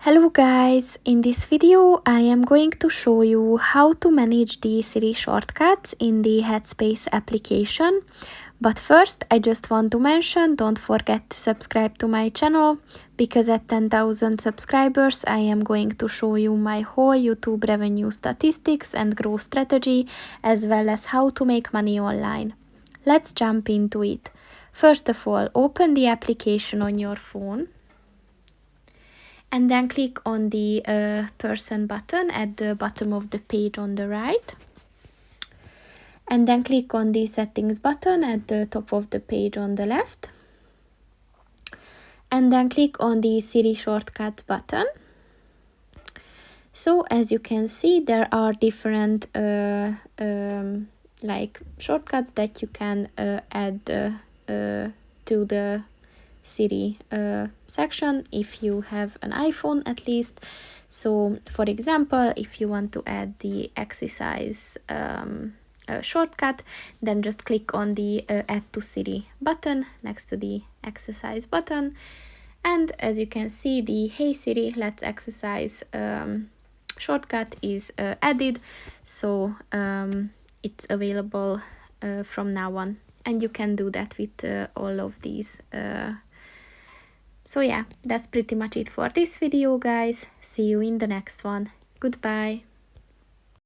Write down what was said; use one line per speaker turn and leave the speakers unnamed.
Hello guys, in this video I am going to show you how to manage the Siri shortcuts in the Headspace application. But first I just want to mention, don't forget to subscribe to my channel, because at 10,000 subscribers I am going to show you my whole YouTube revenue statistics and growth strategy, as well as how to make money online. Let's jump into it. First of all, open the application on your phone. And then click on the person button at the bottom of the page on the right. And then click on the settings button at the top of the page on the left. And then click on the Siri shortcuts button. So as you can see, there are different like shortcuts that you can add to the Siri section if you have an iPhone at least. So for example, if you want to add the exercise shortcut, then just click on the add to Siri button next to the exercise button, and as you can see, the Hey Siri, let's exercise shortcut is added. So it's available from now on, and you can do that with all of these. So yeah, that's pretty much it for this video, guys. See you in the next one. Goodbye.